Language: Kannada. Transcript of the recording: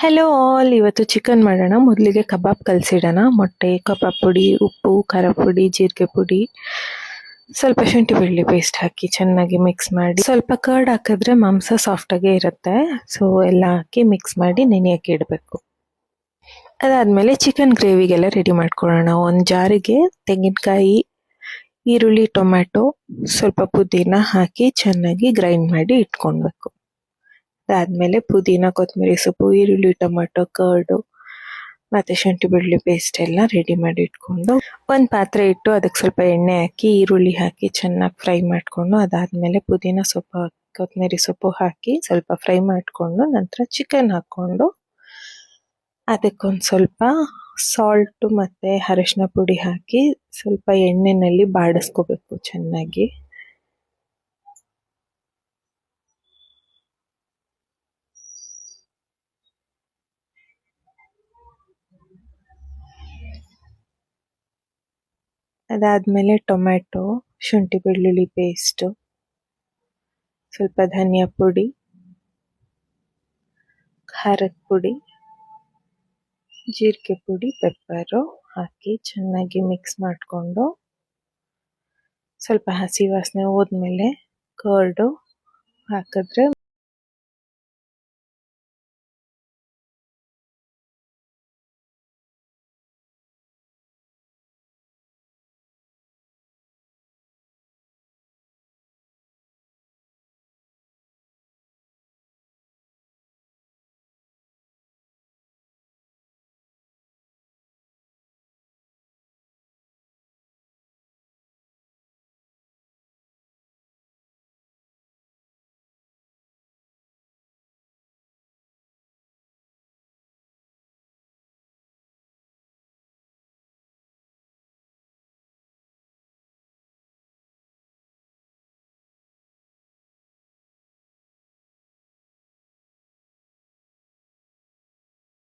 ಹಲೋ ಆಲ್, ಇವತ್ತು ಚಿಕನ್ ಮಾಡೋಣ. ಮೊದಲಿಗೆ ಕಬಾಬ್ ಕಲಸಿಡೋಣ. ಮೊಟ್ಟೆ, ಕಬಾಬ್ ಪುಡಿ, ಉಪ್ಪು, ಖಾರ ಪುಡಿ, ಜೀರಿಗೆ ಪುಡಿ, ಸ್ವಲ್ಪ ಶುಂಠಿ ಬೆಳ್ಳುಳ್ಳಿ ಪೇಸ್ಟ್ ಹಾಕಿ ಚೆನ್ನಾಗಿ ಮಿಕ್ಸ್ ಮಾಡಿ, ಸ್ವಲ್ಪ ಕರ್ಡ್ ಹಾಕಿದ್ರೆ ಮಾಂಸ ಸಾಫ್ಟಾಗೇ ಇರುತ್ತೆ. ಸೊ ಎಲ್ಲ ಹಾಕಿ ಮಿಕ್ಸ್ ಮಾಡಿ ನೆನೆಯಕ್ಕೆ ಇಡಬೇಕು. ಅದಾದಮೇಲೆ ಚಿಕನ್ ಗ್ರೇವಿಗೆಲ್ಲ ರೆಡಿ ಮಾಡ್ಕೊಳ್ಳೋಣ. ಒಂದು ಜಾರಿಗೆ ತೆಂಗಿನಕಾಯಿ, ಈರುಳ್ಳಿ, ಟೊಮ್ಯಾಟೊ, ಸ್ವಲ್ಪ ಪುದೀನ ಹಾಕಿ ಚೆನ್ನಾಗಿ ಗ್ರೈಂಡ್ ಮಾಡಿ ಇಟ್ಕೊಳ್ಬೇಕು. ಅದಾದ್ಮೇಲೆ ಪುದೀನ, ಕೊತ್ತಂಬರಿ ಸೊಪ್ಪು, ಈರುಳ್ಳಿ, ಟೊಮೆಟೊ, ಕರ್ಡು ಮತ್ತೆ ಶುಂಠಿ ಬೆಳ್ಳುಳ್ಳಿ ಪೇಸ್ಟ್ ಎಲ್ಲ ರೆಡಿ ಮಾಡಿ ಇಟ್ಕೊಂಡು ಒಂದು ಪಾತ್ರೆ ಇಟ್ಟು ಅದಕ್ಕೆ ಸ್ವಲ್ಪ ಎಣ್ಣೆ ಹಾಕಿ ಈರುಳ್ಳಿ ಹಾಕಿ ಚೆನ್ನಾಗಿ ಫ್ರೈ ಮಾಡಿಕೊಂಡು, ಅದಾದ್ಮೇಲೆ ಪುದೀನ ಸೊಪ್ಪು, ಕೊತ್ತಂಬರಿ ಸೊಪ್ಪು ಹಾಕಿ ಸ್ವಲ್ಪ ಫ್ರೈ ಮಾಡಿಕೊಂಡು ನಂತರ ಚಿಕನ್ ಹಾಕ್ಕೊಂಡು ಅದಕ್ಕೊಂದು ಸ್ವಲ್ಪ ಸಾಲ್ಟು ಮತ್ತೆ ಅರಿಶಿನ ಪುಡಿ ಹಾಕಿ ಸ್ವಲ್ಪ ಎಣ್ಣೆನಲ್ಲಿ ಬಾಡಿಸ್ಕೋಬೇಕು ಚೆನ್ನಾಗಿ. ಅದಾದ್ಮೇಲೆ ಟೊಮ್ಯಾಟೊ, ಶುಂಠಿ ಬೆಳ್ಳುಳ್ಳಿ ಪೇಸ್ಟು, ಸ್ವಲ್ಪ ಧನಿಯಾ ಪುಡಿ, ಖಾರದ ಪುಡಿ, ಜೀರಿಗೆ ಪುಡಿ, ಪೆಪ್ಪರು ಹಾಕಿ ಚೆನ್ನಾಗಿ ಮಿಕ್ಸ್ ಮಾಡಿಕೊಂಡು ಸ್ವಲ್ಪ ಹಸಿ ವಾಸನೆ ಹೋದ್ಮೇಲೆ ಕರ್ಡು ಹಾಕಿದ್ರೆ